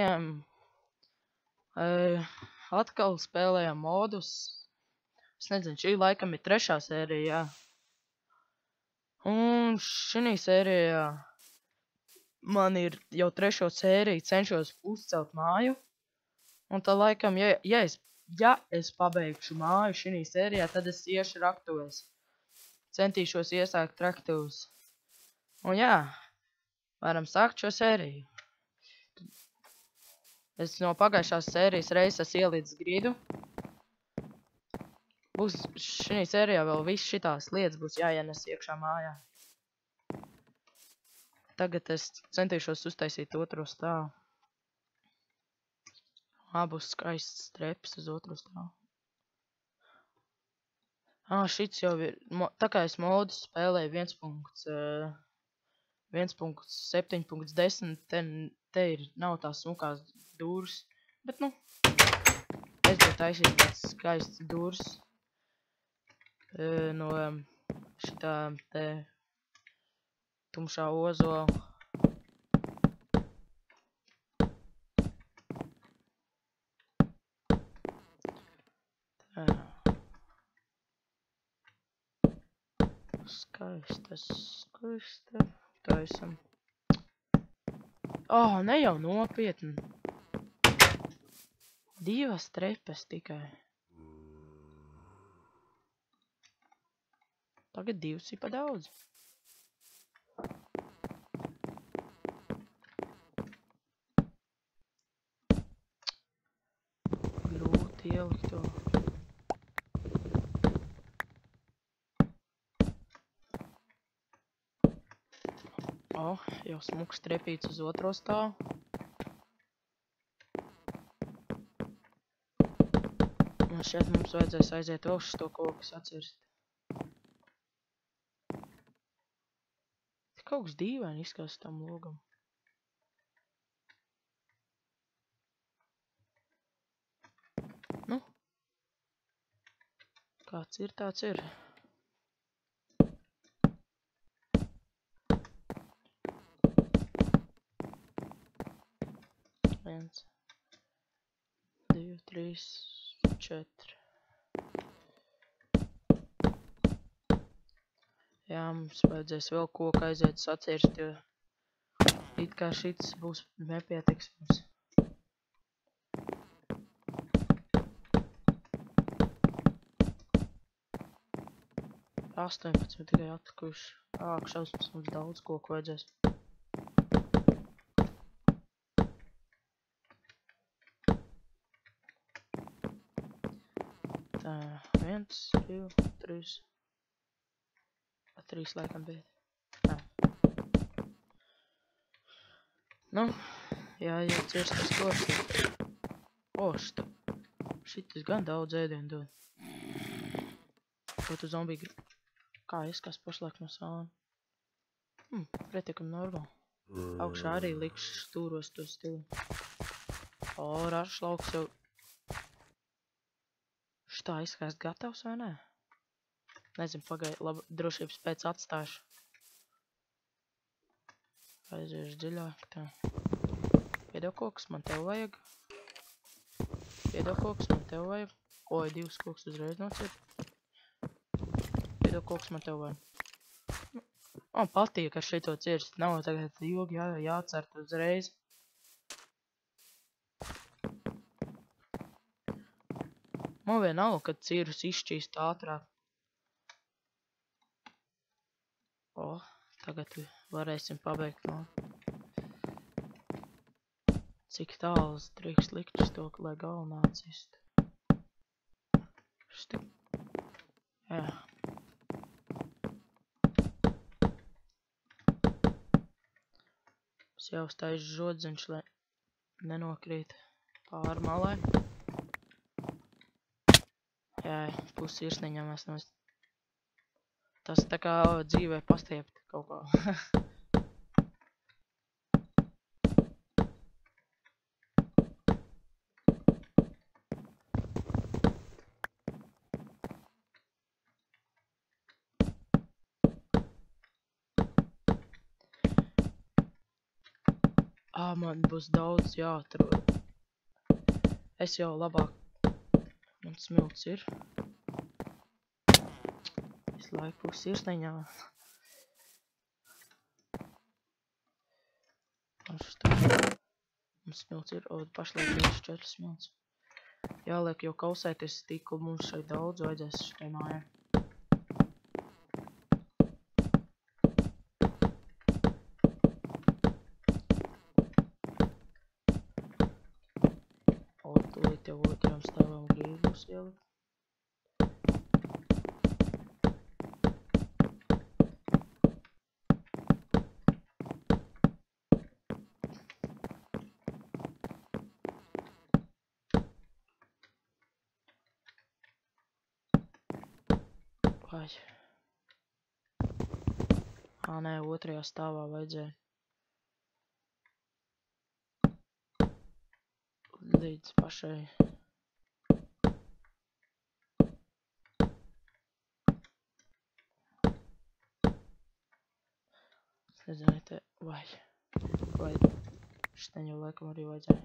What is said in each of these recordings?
spēlējām, atkal spēlējām modus. Es nezinu, šī laikam ir 3. sērija, jā. Un šī sērijā man ir jau 3. sēriju cenšos uzcelt māju. Un tā laikam, ja es pabeigšu māju šī sērijā, tad es iešu raktuvēs. Centīšos iesākt raktuves. Un jā, varam sākt šo sēriju. Es no pagājušās sērijas reizes ielīdz gridu. Būs šī sērijā vēl viss šitās lietas būs jāienes iekšā mājā. Tagad es centīšos uztaisīt 2. stāvu. Būs skaists treps uz 2. stāvu. Šits jau ir, tā kā es modus spēlēju 1.7.10, te ir, nav tās smukās dūrs, bet, es gribu taisīt tāds skaists dūrs no šitā te tumšā ozola. Skaista. Taisam. Ne jau nopietni. 2 trepes tikai. Tagad 2 ir pa daudz. Grūti ielikt to. Jau smuks trepīts uz 2. stāvu. Un šeit mums vajadzēs aiziet vēl šo koku sacirst. Kaut kas dīvaini izskatās tam logam. Kāds ir, tāds ir. Viens, 2, 3, 4. Jā, mums vajadzēs vēl koku aiziet sacirst, jo it kā šits būs nepietiks mums. 18 tikai atlikuši. Šausmas mums daudz koku vajadzēs. Tā, 1, 2, 3. 3 laikam bija. Tā. Jāiecirst tas koks. Šitas gan daudz ēdienu dod. Ko tu zombiju grib? Kā izskās pašlaik no sāna? Pretikam normāli. Augšā arī likšu stūros to stilu. Rašlauks jau. Šitā izskās gatavs vai nē? Nezinu, labi, drošības pēc atstāšu. Aiziešu dziļāk, tā. Piedod koks, man tev vajag. Piedod koks, man tev vajag. 2 koks uzreiz nociet. Piedod koks, man tev vajag. Man patīk ar šito cirst. Nav tagad ilgi jācert uzreiz. Man vienalga, kad cirus izšķīst ātrāk. Tagad varēsim pabeigt no. Cik tāls drīkst likt uz to, lai galvenā cist. Jā. Es jau uztaisu žodziņš, lai nenokrīt pāri malai. Jā, pusi sirsniņā mēs nost. Tas tā kā dzīvē pastiept kaut kā. Man būs daudz jāatrod. Es jau labāk. Man smilts ir. Es laiku sirsneņā. Mums smilts ir. Pašlaik 4 smilts. Jāliek jau kausēties stiklu. Mums šeit daudz vajadzēs šitai mājai. Tūlīt jau otrām stāvam grīdus ielikt. Vai. Nē, otrajā stāvā vajadzēja. Līdz pašai. Es nezinu, te vai šitaņ jau laikam arī vajadzēja.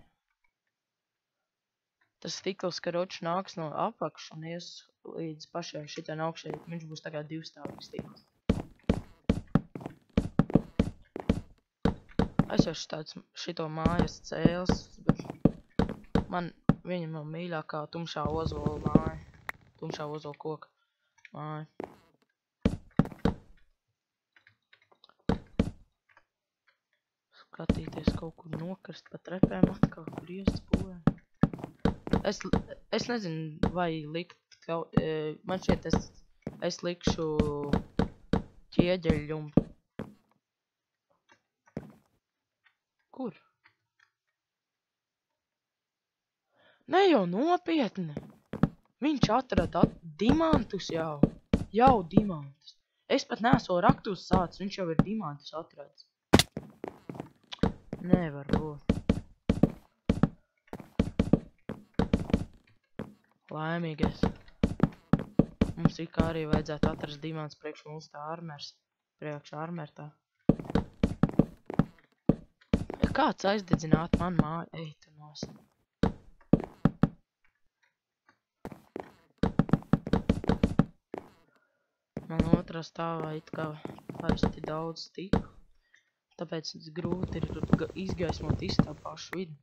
Tas stikls, karoči nāks no apakš un ies līdz pašai šitaņ augšai. Viņš būs tagad 2 stāvīgs stikls. Es jau šito mājas cēls, bet viņa man mīļākā tumšā ozola māja. Tumšā ozola koka māja. Skatīties kaut kur nokarst pa trepēm atkal, kur iests būvē. Es nezinu, vai likt kaut... Man šķiet, es likšu ķieģeļu. Kur? Ne jau nopietni. Viņš atrada dimantus jau. Jau dimantus. Es pat neesmu raktus sācis, viņš jau ir dimantus atradis. Nevar būt. Laimīgais. Mums kā arī vajadzētu atrast dimantus priekš mums tā armers. Priekš armertā. Kāds aizdedzināt man māju? Ej, tu nos. Man otrā stāvā it kā parasti daudz stikla. Tāpēc grūti ir izgaismot istabu pašu vidu.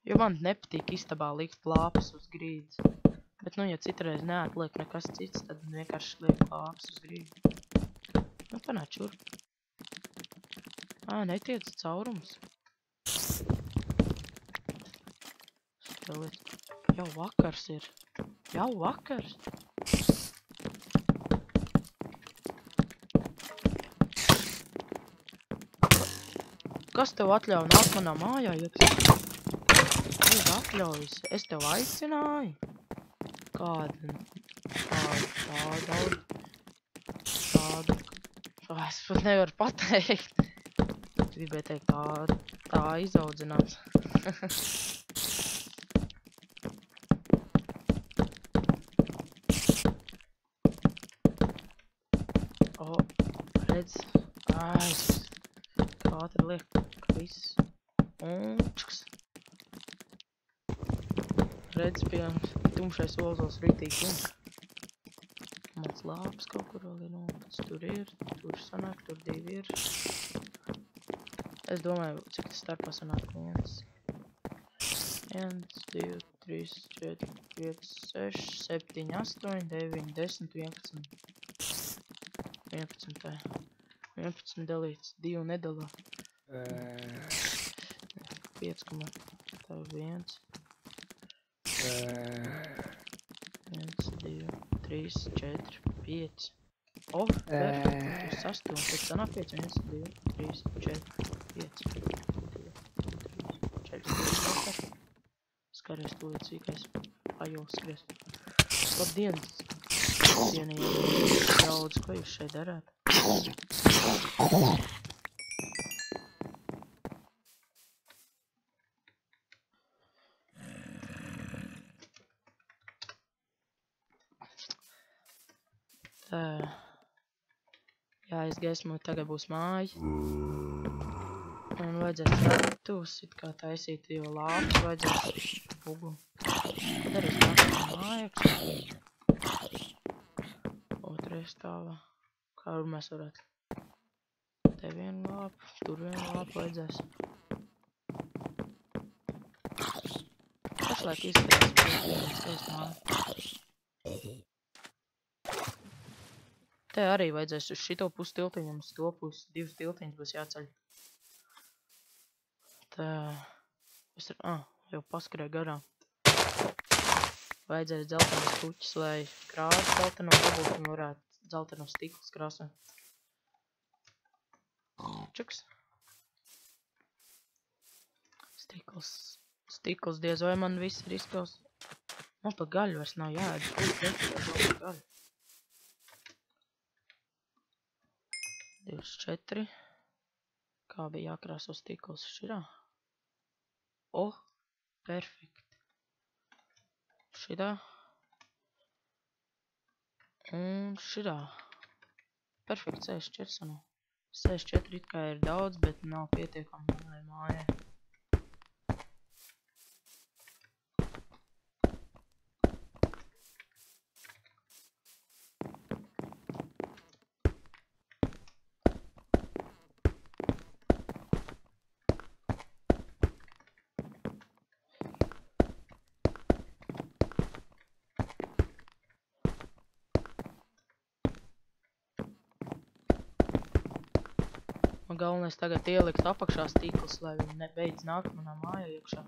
Jo man nepatīk istabā likt lāpus uz grīdas. Bet, nu, ja citreiz neatliek nekas cits, tad vienkārši liek lāpus uz grīdas. Nu, panāc šurp. Netiec caurums. Jau vakars ir. Jau vakars. Kas tev atļauj nākt manā mājā, ja tas ir atļaujas? Es tev aicināju. Tādu. Es pat nevaru pateikt. Gribēju teikt, tā izaudzināts. Redz. Ātri liek viss. Redz, piemēram, tumšais ozols rītīgi tumš. Mans lāps kaut kur vēl ir nopiets. Tur ir, tur sanāk, tur 2 ir. Es domāju, cik tas starpā sanāk 1, 2, 3, 4, 5, 6, 7, 8, 9, 10, 11. 11 dalīts, 2 nedalā. 5, tā 1. 1, 2, 3, 4, 5. Perfekt, tas 8, tad sanāk 5, 1, 2, 3, 4, 5. 4, 4. Skaries tūlīt sīkais. Ajols skries. Labdien! Cienījami daudz, ko jūs šeit darāt? Tā. Jā, es gaismoju, tagad būs māja. Un vajadzēs ratus, it kā taisīt, jo lāpus vajadzēs bugu. Tad arī stāstām mājaks. Otrais stāvā. Kā mēs varētu? Te vienu lāpu, tur vienu lāpu vajadzēs. Pašlaik izskatās pēc skaist māju. Te arī vajadzēs uz šito pusi tiltiņam, uz to pusi. Divas tiltiņas būs jāceļ. Tā. Es jau paskarēju garām. Vajadzēs dzeltenos puķis, lai krāsas dzeltenos dabūt un varētu dzeltenos stiklus krāsot. Čuks. Stikls diez vai man viss ir izskaus. Man pa gaļu vairs nav jāēd. Gaļu. 24. Kā bija jākrāso stikls širā? Perfekti. Širā. Un širā. Perfekti, 64 sanā. 64 it kā ir daudz, bet nav pietiekami mājai. Man galvenais tagad ielikt apakšā stiklus, lai viņi nebeidz nākt manā mājā iekšā.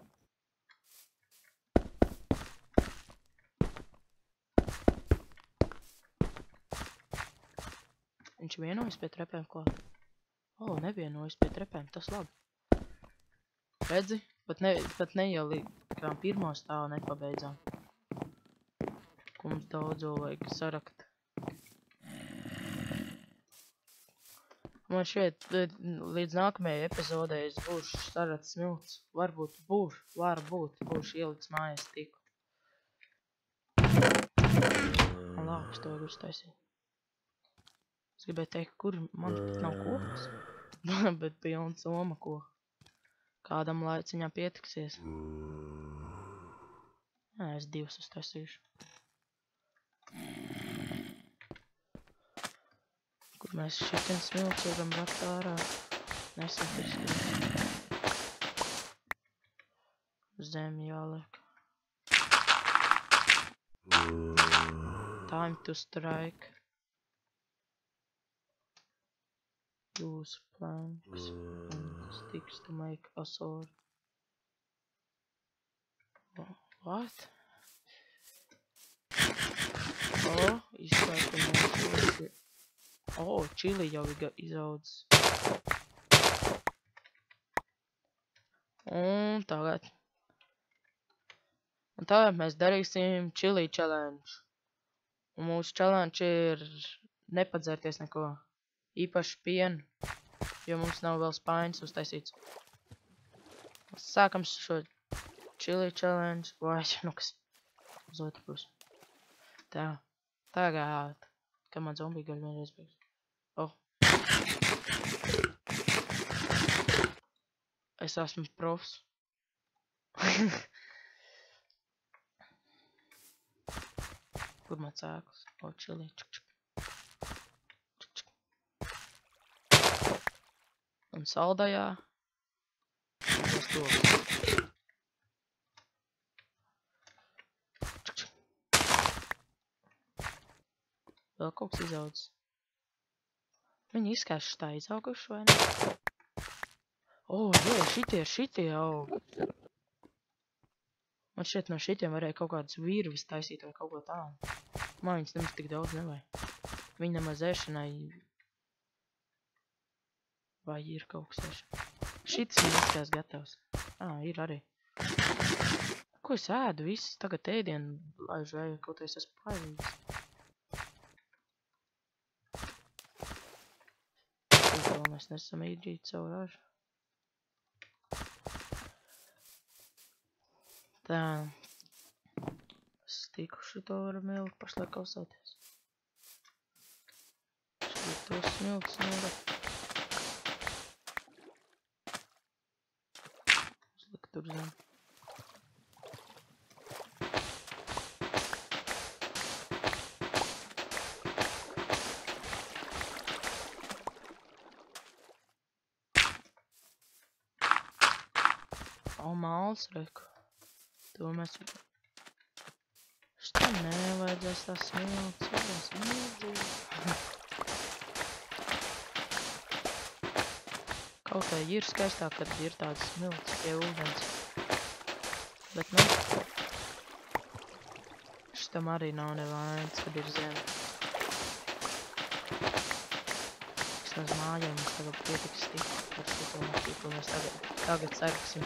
Viņš vienojas pie trepēm klāt. Nevienojas pie trepēm, tas labi. Redzi? Pat ne jau līdz pirmo stāvu nepabeidzām. Ko mums daudzo vajag sarakt. Man šeit līdz nākamajai epizodē es būšu sarats smilts. Varbūt būšu ielicis mājas stiklu. Man lāpus to var uztaisīt. Es gribēju teikt, kur man pat nav koks. Bet pilna soma ko. Kādam laiciņā pietiksies. Es 2 uztaisīšu. Kur mēs šitien smilts varam rakt ārā. Nesatirskīt. Zemi jāliek. Time to strike. Use planks and sticks to make a sword. What? Izslēgta mūsu. Čili jau ir izaudzis. Un tagad mēs darīsim čili challenge. Un mūsu challenge ir nepadzērties neko. Īpaši pienu, jo mums nav vēl spaiņas uztaisīts. Sākam šo chili challenge. Kas uz otru pusi. Tā. Tagad. Kā man zombiju gaļu vienreiz beigs. Es esmu profs. Kur man cēklis? Čili. Un saldajā. Tas to. Vēl kaut kas izaudzis. Viņi izskās tā izauguši, vai ne? Šitie aug. Man šeit no šitiem varēja kaut kādas virvis taisīt vai kaut ko tādu. Man viņas nemaz tik daudz nevajag. Viņi nemaz ēšanai. Vai ir kaut kas ēšanai? Šitas man izskās gatavs. Ir arī. Ko es ēdu? Viss tagad ēdienu laižu vai kaut es esmu paivīgs. Mēs nesam īdžīt savu ražu. Tā. Stiku šito varam ielikt pašlaik kausēties. Šito smilts nolikt. tur zem. O, māls, reku. To mēs... Šitā nevajadzēs tā smilts. Kaut kā ir skaistāk, kad ir tāds smilts pie ūdens. Bet, nu... Šitam arī nav nevainas, kad ir zeme. Vismaz mājai mums tagad pietiks tik par situāciju, ko mēs tagad sarksim.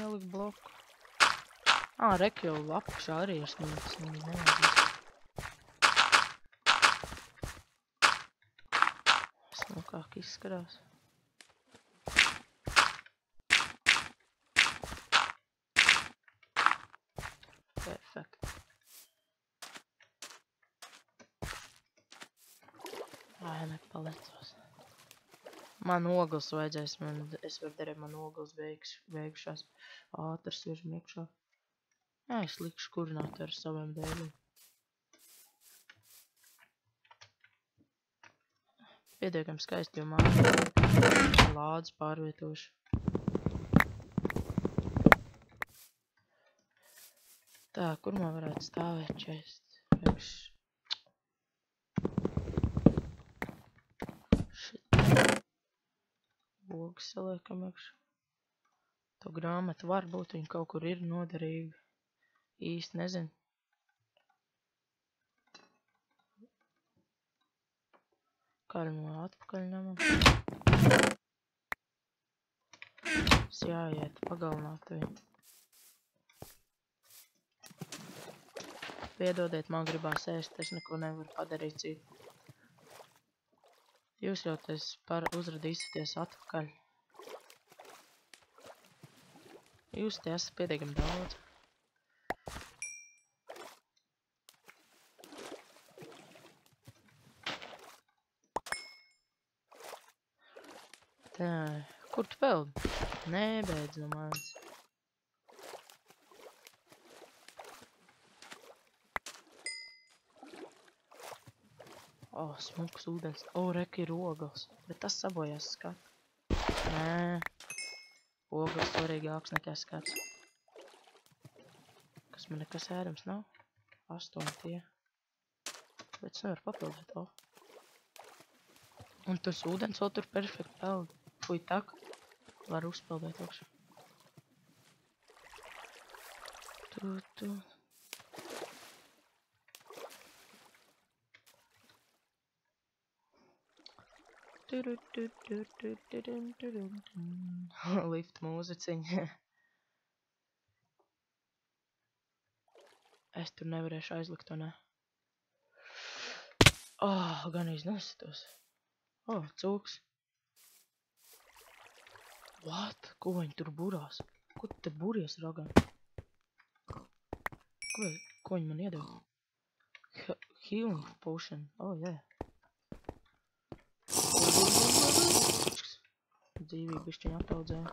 Ielikt bloku. Rek jau apakšā arī ir smilts. Smukāk izskarās. Perfekt. Nepalecos. Man ogles vajadzēs, es varu darīt, man ogles beigušās. Ātrs viržam iekšā. Es likšu kurināt ar saviem dēļiem. Pietiekam skaisti, jo māju lādes pārvietošu. Tā, kur man varētu stāvēt čest? Bogas saliekam iekšā. To grāmatu varbūt viņa kaut kur ir noderīga. Īsti nezinu. Karmo atpakaļ ņemam. Es jāiet pagalināt viņu. Piedodiet, man gribās ēst, es neko nevaru padarīt citu. Jūs jau uzradīsieties atpakaļ. Jūs te esat pietiekami daudz. Tā, kur tu peldi? Nē, beidz no manis. Smuks ūdens. Rek ir ogles. Bet tas sabojās skatu. Nē. Ogles svarīgāks nekā skats. Kas man nekas ēdams nav? 8 tie. Bet es nevaru papildīt to. Un tas ūdens vēl tur perfekti peld. Fui tak. Var uzpeldēt augšu. Tu. Lift mūziciņa. Es tur nevarēšu aizlikt to, ne? Gan iznesitos. Cūks. What? Ko viņi tur burās? Ko tu te buries, ragam? Ko viņi man iedeva? Healing potion. Jā. Dzīvību bišķiņ ataudzēja.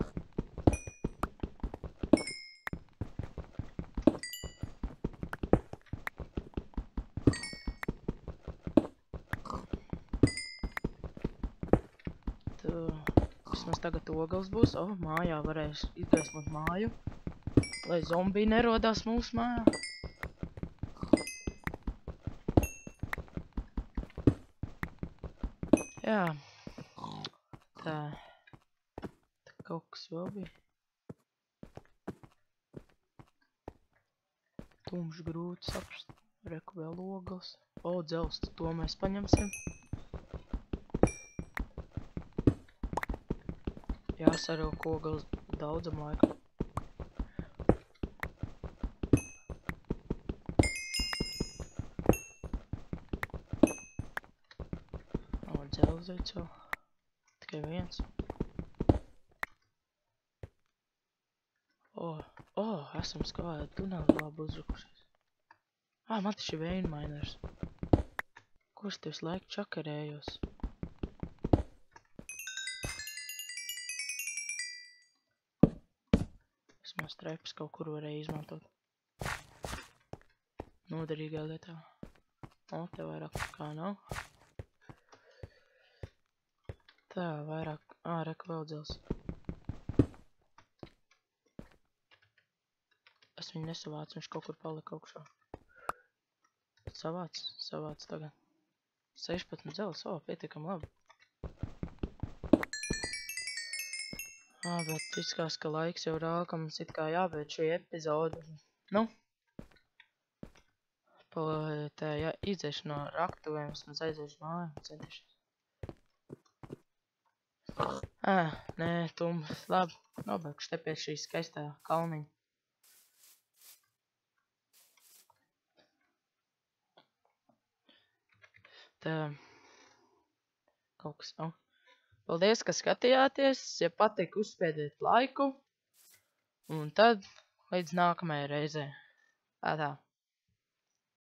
Vismaz tagad ogles būs. Mājā varēs izgaismot māju. Lai zombiji nerodās mūsu mājā. Jā. Tā. Kaut kas vēl bija. Tumšs grūti saprast. Reku vēl ogles. Dzelsts, to mēs paņemsim. Jāsarok ogles daudzam laikam. O, dzelzīts vēl. Tikai viens. Esam skāju tuneli labi uzrukušies. Man taču ir vein miners. Ko es te visu laiku čakarējos? Vismaz trepas kaut kur varēja izmantot. Noderīgā lietā. Te vairāk kā nav. Tā, vairāk. Reku vēl dzels. Es viņu nesavācu, viņš kaut kur palika augšā. Savāc tagad. 16 dzels, pietiekam labi. Bet izskās, ka laiks jau rāda, ka mums it kā jābeidz šī epizode. Nu. Iziešu no raktuvēm, vismaz aiziešu māju, centīšos. Nē, tums, labi. Nobeigšu te pie šī skaistā kalniņa. Tā. Kaut kas nav. Paldies, ka skatījāties. Ja patika, uzspiediet laiku. Un tad līdz nākamajai reizē. Tā.